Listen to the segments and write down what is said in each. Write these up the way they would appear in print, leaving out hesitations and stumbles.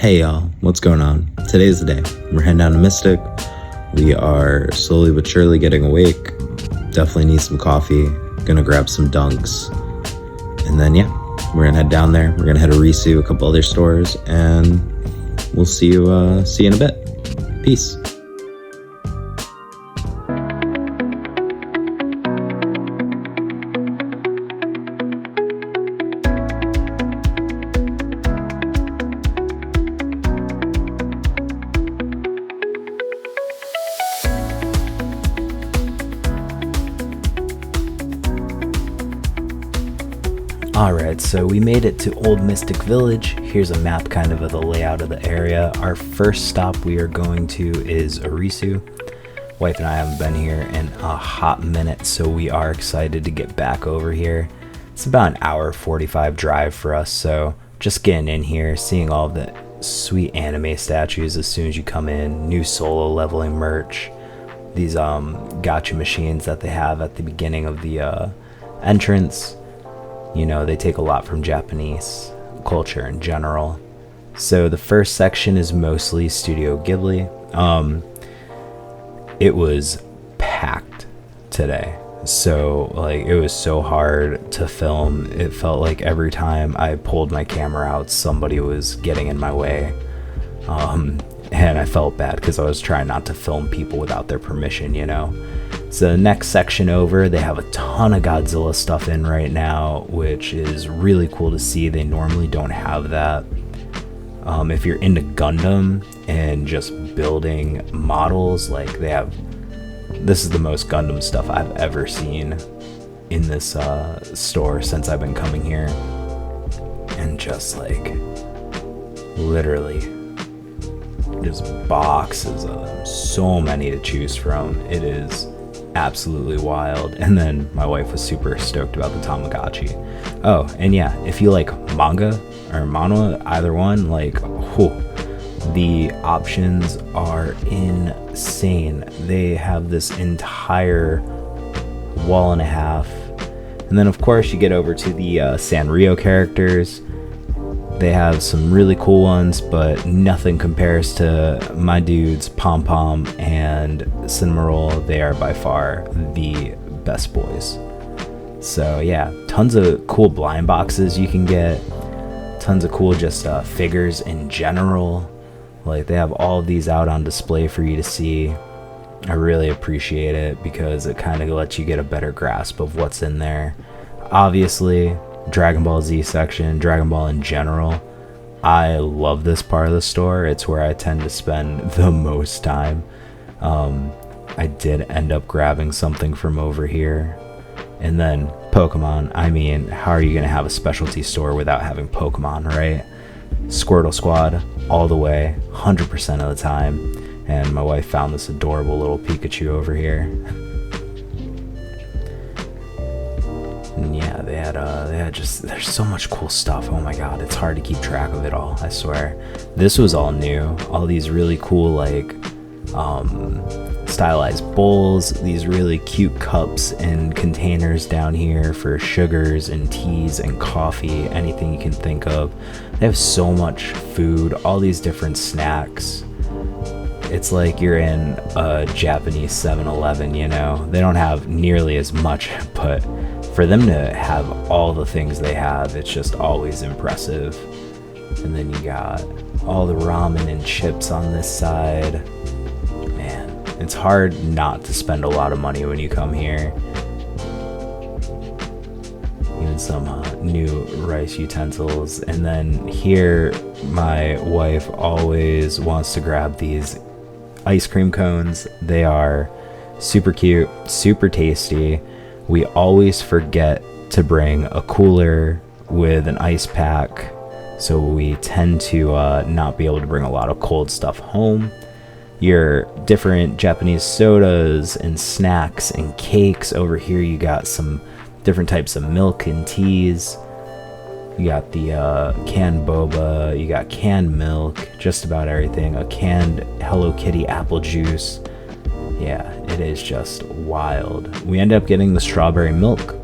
Hey y'all, what's going on? Today's the day. We're heading down to Mystic. We are slowly but surely getting awake. Definitely need some coffee. Gonna grab some dunks. And then yeah, we're gonna head down there. We're gonna head to Arisu, a couple other stores, and we'll see you in a bit. Peace. Alright, so we made it to Old Mystic Village. Here's a map kind of the layout of the area. Our first stop we are going to is Arisu. Wife and I haven't been here in a hot minute, so we are excited to get back over here. It's about an hour 45 drive for us, so just getting in here, seeing all the sweet anime statues as soon as you come in, new solo leveling merch, these gacha machines that they have at the beginning of the entrance. You know, they take a lot from Japanese culture in general. So the first section is mostly Studio Ghibli. It was packed today. So, like, it was so hard to film. It felt like every time I pulled my camera out, somebody was getting in my way. And I felt bad because I was trying not to film people without their permission, you know? So the next section over, they have a ton of Godzilla stuff in right now, which is really cool to see. They normally don't have that. If you're into Gundam and just building models, like this is the most Gundam stuff I've ever seen in this store since I've been coming here. And just like, literally, just boxes of them, so many to choose from. It is absolutely wild. And then my wife was super stoked about the Tamagotchi. Oh, and yeah, if you like manga or manhwa, either one, like, whew, the options are insane. They have this entire wall and a half. And then of course you get over to the Sanrio characters. They have some really cool ones, but nothing compares to my dudes Pom Pom and Cinnamoroll. They are by far the best boys. So yeah, tons of cool blind boxes you can get. Tons of cool just figures in general. Like, they have all of these out on display for you to see. I really appreciate it because it kind of lets you get a better grasp of what's in there. Obviously, Dragon Ball Z section, Dragon Ball in general. I love this part of the store. It's where I tend to spend the most time. I did end up grabbing something from over here. And then Pokemon. I mean, how are you going to have a specialty store without having Pokemon, right? Squirtle Squad all the way, 100% of the time. And my wife found this adorable little Pikachu over here. And yeah, they had just, there's so much cool stuff. Oh my god, it's hard to keep track of it all, I swear. This was all new. All these really cool, like, stylized bowls, these really cute cups and containers down here for sugars and teas and coffee, anything you can think of. They have so much food, all these different snacks. It's like you're in a Japanese 7-Eleven, you know? They don't have nearly as much, but for them to have all the things they have, it's just always impressive. And then you got all the ramen and chips on this side. Man, it's hard not to spend a lot of money when you come here. Even some new rice utensils. And then here, my wife always wants to grab these ice cream cones. They are super cute, super tasty. We always forget to bring a cooler with an ice pack, so we tend to not be able to bring a lot of cold stuff home. Your different Japanese sodas and snacks and cakes. Over here you got some different types of milk and teas. You got the canned boba, you got canned milk, just about everything. A canned Hello Kitty apple juice. Yeah, it is just wild. We ended up getting the strawberry milk.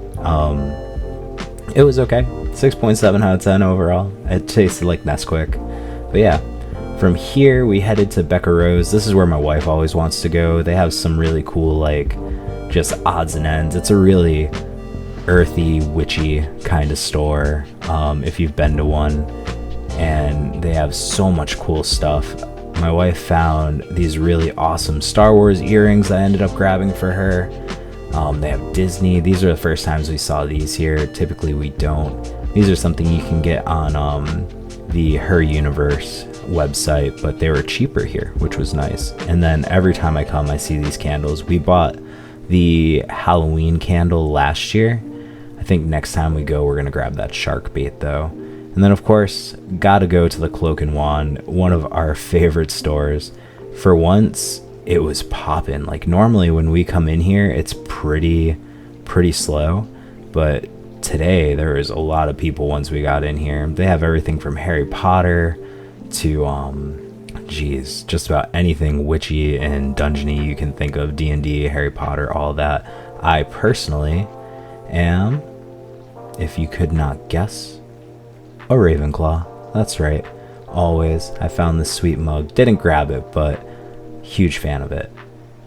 It was okay. 6.7 out of 10 overall. It tasted like Nesquik. But yeah, From here, we headed to Becca Rose. This is where my wife always wants to go. They have some really cool, like, just odds and ends. It's a really earthy, witchy kind of store, if you've been to one. And they have so much cool stuff. My wife found these really awesome Star Wars earrings I ended up grabbing for her. They have Disney. These are the first times we saw these here. Typically we don't. These are something you can get on the Her Universe website, but they were cheaper here, which was nice. And then every time I come, I see these candles. We bought the Halloween candle last year. I think next time we go, we're gonna grab that shark bait though. And then of course, gotta go to the Cloak and Wand, one of our favorite stores. For once, it was poppin'. Like normally when we come in here, it's pretty slow, but today there was a lot of people once we got in here. They have everything from Harry Potter to just about anything witchy and dungeony you can think of. D&D, Harry Potter, all that. I personally am, if you could not guess, a Ravenclaw. That's right, always. I found this sweet mug, didn't grab it, but huge fan of it.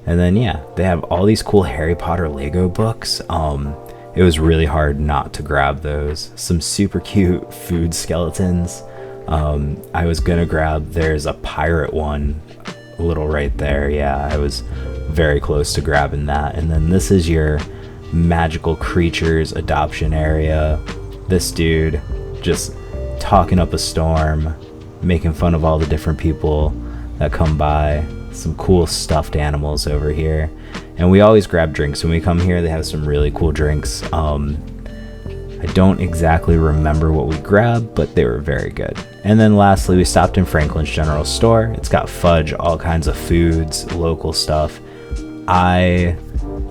And then yeah, they have all these cool Harry Potter Lego books. It was really hard not to grab those. Some super cute food skeletons. I was gonna grab, there's a pirate one, a little right there. Yeah, I was very close to grabbing that. And then this is your magical creatures adoption area. This dude just talking up a storm, making fun of all the different people that come by. Some cool stuffed animals over here. And we always grab drinks when we come here. They have some really cool drinks. I don't exactly remember what we grabbed, but they were very good. And then lastly, we stopped in Franklin's General Store. It's got fudge, all kinds of foods, local stuff. I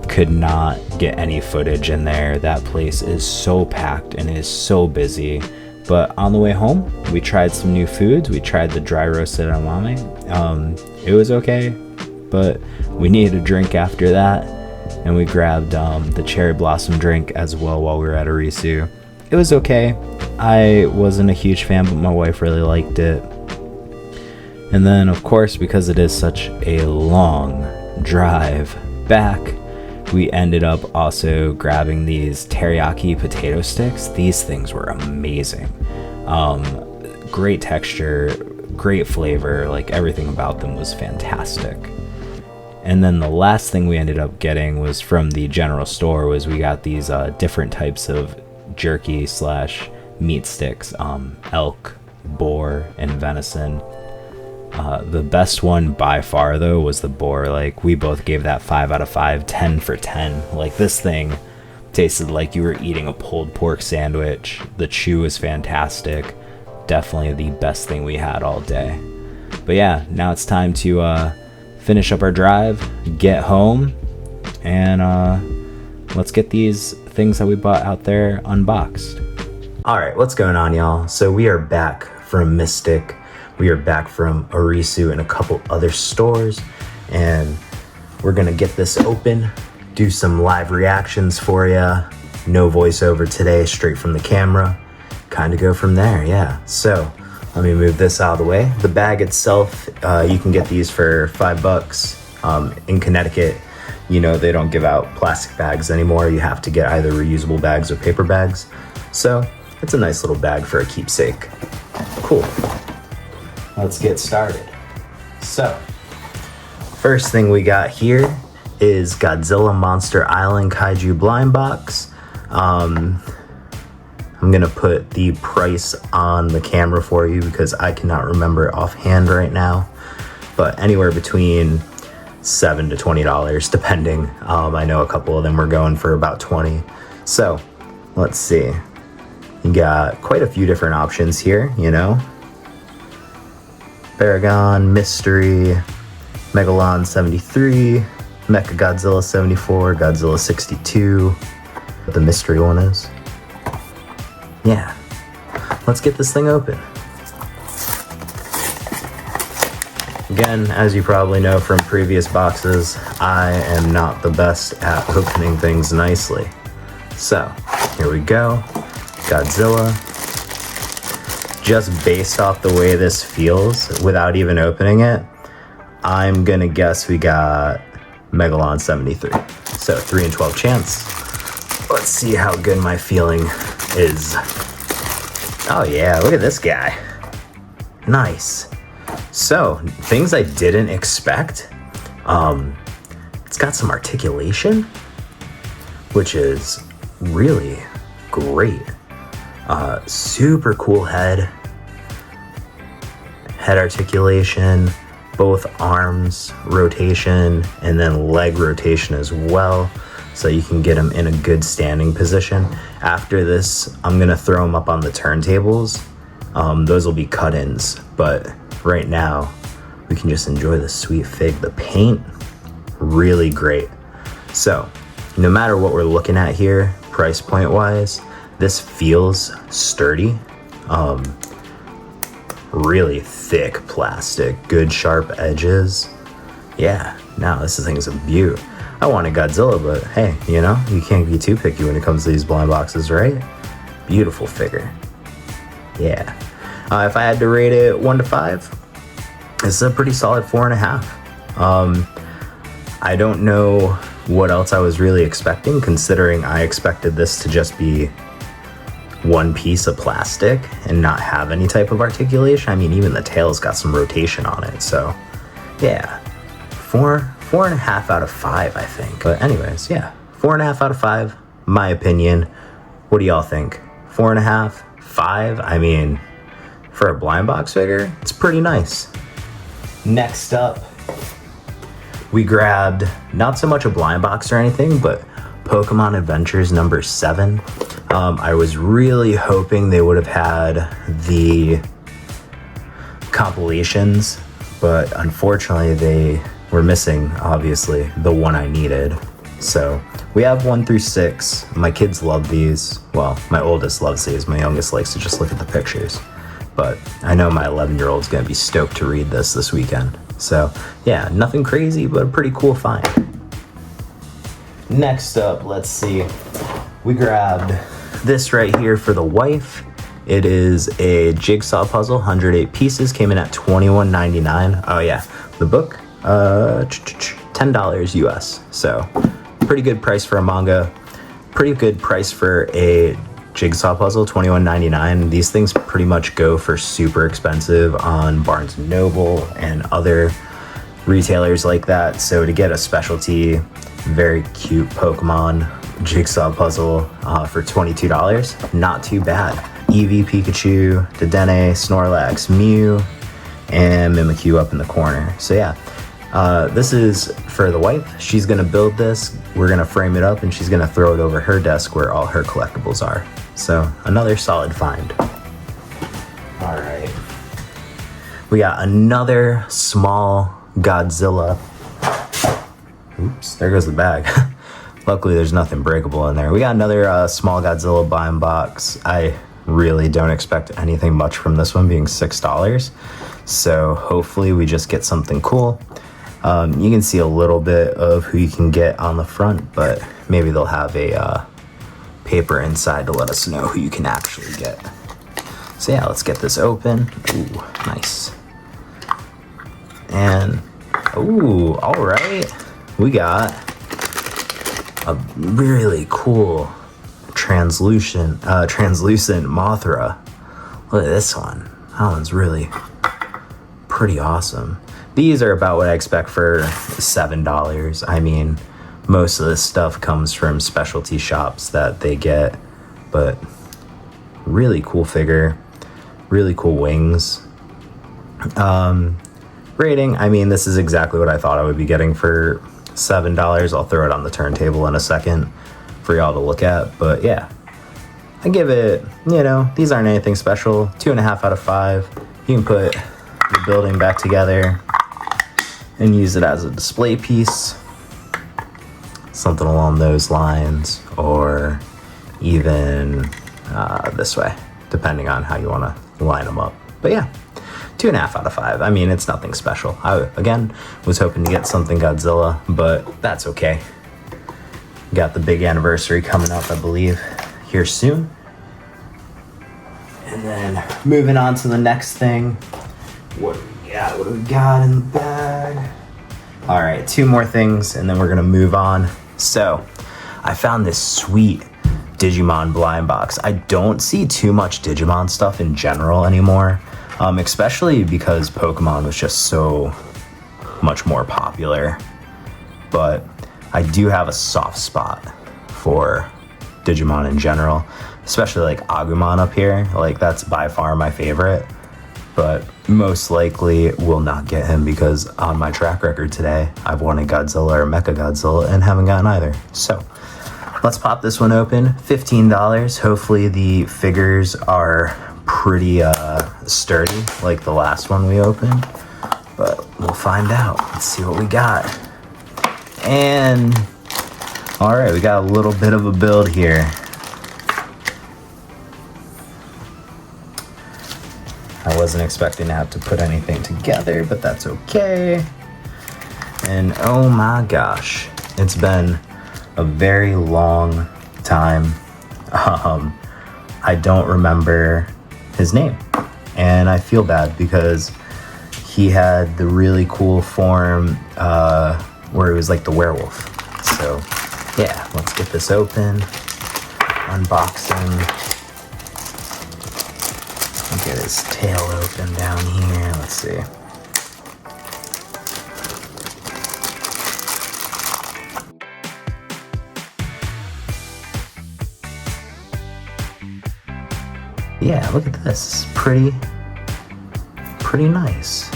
could not get any footage in there. That place is so packed and is so busy. But on the way home, we tried some new foods. We tried the dry roasted edamame. It was okay, but we needed a drink after that. And we grabbed the cherry blossom drink as well while we were at Arisu. It was okay. I wasn't a huge fan, but my wife really liked it. And then, of course, because it is such a long drive back, we ended up also grabbing these teriyaki potato sticks. These things were amazing. Great texture, great flavor, like everything about them was fantastic. And then the last thing we ended up getting was from the general store, was we got these different types of jerky / meat sticks, elk, boar, and venison. The best one by far though was the boar. Like we both gave that 5 out of 5, 10 for 10. Like this thing tasted like you were eating a pulled pork sandwich. The chew was fantastic. Definitely the best thing we had all day. But yeah, now it's time to finish up our drive, get home, and let's get these things that we bought out there unboxed. All right, what's going on, y'all? So we are back from Mystic. We are back from Arisu and a couple other stores, and we're gonna get this open, do some live reactions for you. No voiceover today, straight from the camera. Kind of go from there, yeah. So let me move this out of the way. The bag itself, you can get these for $5. In Connecticut, you know, they don't give out plastic bags anymore. You have to get either reusable bags or paper bags. So it's a nice little bag for a keepsake. Cool. Let's get started. So, first thing we got here is Godzilla Monster Island Kaiju Blind Box. I'm gonna put the price on the camera for you because I cannot remember it offhand right now, but anywhere between $7 to $20 depending. I know a couple of them were going for about 20. So let's see, you got quite a few different options here, you know. Paragon, Mystery, Megalon 73, Mecha Godzilla 74, Godzilla 62, the mystery one is. Yeah, let's get this thing open. Again, as you probably know from previous boxes, I am not the best at opening things nicely. So, here we go. Godzilla. just based off the way this feels without even opening it, I'm gonna guess we got Megalon 73. So 3 in 12 chance. Let's see how good my feeling is. Oh yeah, look at this guy. Nice. So, things I didn't expect. It's got some articulation, which is really great. Super cool head articulation, both arms rotation, and then leg rotation as well, so you can get them in a good standing position. After this, I'm gonna throw them up on the turntables. Those will be cut-ins, but right now we can just enjoy the sweet fig. The paint, really great. So no matter what we're looking at here, price point wise, this feels sturdy. Really thick plastic, good sharp edges. Yeah, now this thing's a beaut. I wanted Godzilla, but hey, you know, you can't be too picky when it comes to these blind boxes, right? Beautiful figure. Yeah. If I had to rate it 1 to 5, it's a pretty solid 4.5. I don't know what else I was really expecting, considering I expected this to just be one piece of plastic and not have any type of articulation. I mean, even the tail's got some rotation on it. So yeah, 4.5 out of 5, I think. But anyways, yeah, 4.5 out of 5, my opinion. What do y'all think? 4.5, 5? I mean, for a blind box figure, it's pretty nice. Next up, we grabbed not so much a blind box or anything, but Pokemon Adventures number 7. I was really hoping they would have had the compilations, but unfortunately they were missing, obviously, the one I needed. So we have 1 through 6. My kids love these. Well, my oldest loves these. My youngest likes to just look at the pictures. But I know my 11-year-old's gonna be stoked to read this weekend. So yeah, nothing crazy, but a pretty cool find. Next up, let's see. We grabbed this right here for the wife. It is a jigsaw puzzle, 108 pieces, came in at $21.99. Oh yeah, the book, $10 US. So pretty good price for a manga, pretty good price for a jigsaw puzzle, $21.99. These things pretty much go for super expensive on Barnes & Noble and other retailers like that. So to get a specialty, very cute Pokemon jigsaw puzzle for $22, not too bad. Eevee, Pikachu, Dedenne, Snorlax, Mew, and Mimikyu up in the corner. So yeah, this is for the wife. She's gonna build this, we're gonna frame it up, and she's gonna throw it over her desk where all her collectibles are. So another solid find. All right, we got another small Godzilla. Oops, there goes the bag. Luckily there's nothing breakable in there. We got another small Godzilla blind box. I really don't expect anything much from this one, being $6. So hopefully we just get something cool. You can see a little bit of who you can get on the front, but maybe they'll have a paper inside to let us know who you can actually get. So yeah, let's get this open. Ooh, nice. And, ooh, all right. We got a really cool translucent Mothra. Look at this one. That one's really pretty awesome. These are about what I expect for $7. I mean, most of this stuff comes from specialty shops that they get, but really cool figure, really cool wings. Rating, I mean, this is exactly what I thought I would be getting for $7. I'll throw it on the turntable in a second for y'all to look at, but yeah, I give it, you know, these aren't anything special. 2.5 out of 5. You can put the building back together and use it as a display piece, something along those lines, or even this way, depending on how you want to line them up. But yeah, 2.5 out of 5. I mean, it's nothing special. I, again, was hoping to get something Godzilla, but that's okay. Got the big anniversary coming up, I believe, here soon. And then moving on to the next thing. What do we got in the bag? All right, 2 more things, and then we're gonna move on. So, I found this sweet Digimon blind box. I don't see too much Digimon stuff in general anymore, especially because Pokemon was just so much more popular. But I do have a soft spot for Digimon in general, especially like Agumon up here. Like, that's by far my favorite, but most likely will not get him because on my track record today, I've wanted Godzilla or Mechagodzilla and haven't gotten either. So let's pop this one open. $15. Hopefully the figures are pretty sturdy like the last one we opened, but we'll find out. Let's see what we got. And all right, we got a little bit of a build here. I wasn't expecting to have to put anything together, but that's okay. And oh my gosh, it's been a very long time. I don't remember his name, and I feel bad because he had the really cool form where he was like the werewolf. So yeah, let's get this open. Unboxing. Get his tail open down here. Let's see. Yeah, look at this. Pretty nice.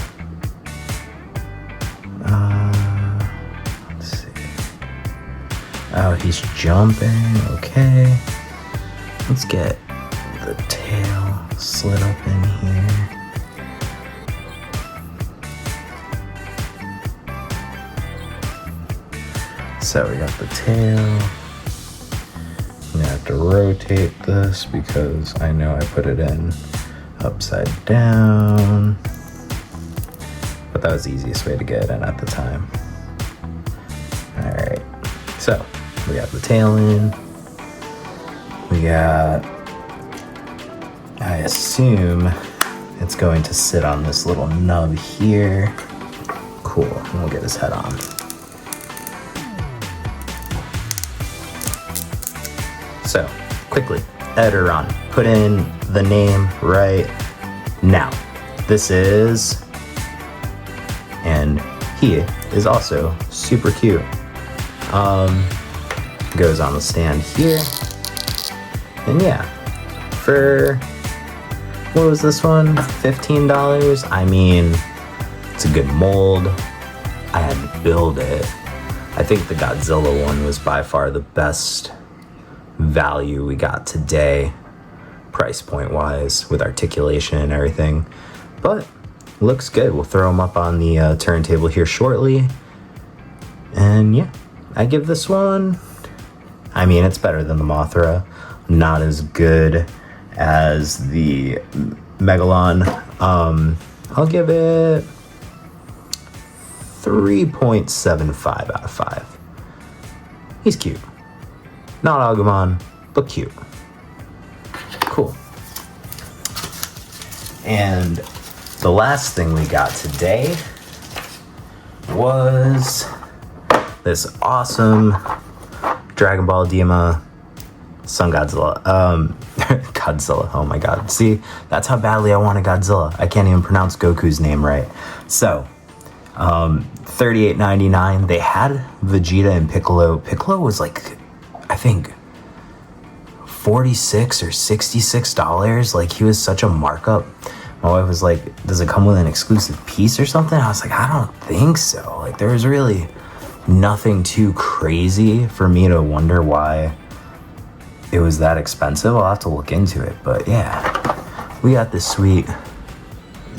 Let's see. Oh, he's jumping. Okay. Let's get the tail slid up in here. So we got the tail. I'm gonna have to rotate this because I know I put it in upside down, but that was the easiest way to get it in at the time. All right, so we got the tail in. We got, I assume it's going to sit on this little nub here. Cool, and we'll get his head on. So, quickly, editor run. Put in the name right now. This is, and he is also super cute. Goes on the stand here. And yeah, for, what was this one? $15? I mean, it's a good mold. I had to build it. I think the Godzilla one was by far the best value we got today, price point wise, with articulation and everything. But looks good. We'll throw them up on the turntable here shortly. And yeah, I give this one, I mean, it's better than the Mothra. Not as good as the Megalon. I'll give it 3.75 out of 5. He's cute. Not Agumon, but cute. Cool. And the last thing we got today was this awesome Dragon Ball Daima Sun Godzilla. Godzilla, oh my god. See, that's how badly I wanted Godzilla. I can't even pronounce Goku's name right. So, $38.99. They had Vegeta and Piccolo. Piccolo was like, I think, $46 or $66. Like, he was such a markup. My wife was like, does it come with an exclusive piece or something? I was like, I don't think so. Like, there was really nothing too crazy for me to wonder why it was that expensive. I'll have to look into it. But yeah, we got this sweet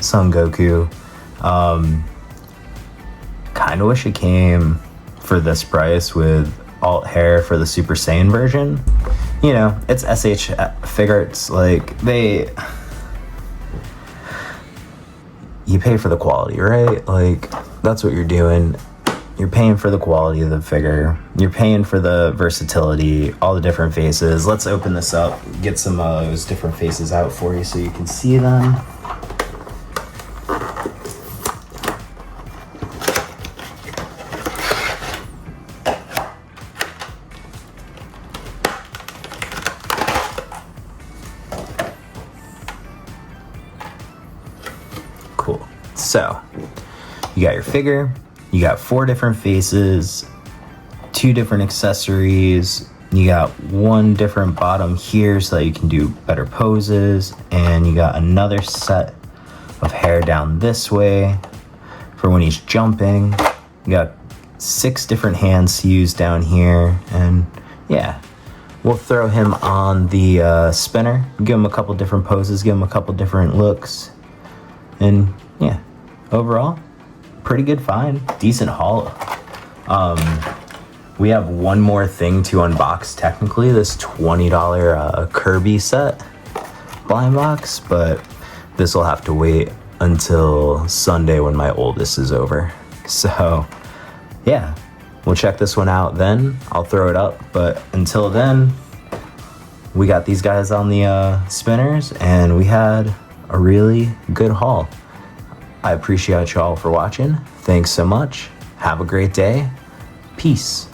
Son Goku. Kind of wish it came for this price with alt hair for the Super Saiyan version. You know, it's SH Figuarts. Like, you pay for the quality, right? Like, that's what you're doing. You're paying for the quality of the figure. You're paying for the versatility, all the different faces. Let's open this up, get some of those different faces out for you so you can see them. Cool. So, you got your figure, you got 4 different faces, 2 different accessories, you got 1 different bottom here so that you can do better poses, and you got another set of hair down this way for when he's jumping. You got 6 different hands to use down here, and yeah. We'll throw him on the spinner, give him a couple different poses, give him a couple different looks, and yeah, overall, pretty good find, decent haul. We have one more thing to unbox technically, this $20 Kirby set blind box, but this will have to wait until Sunday when my oldest is over. So yeah, we'll check this one out then. I'll throw it up, but until then, we got these guys on the spinners, and we had a really good haul. I appreciate y'all for watching. Thanks so much. Have a great day. Peace.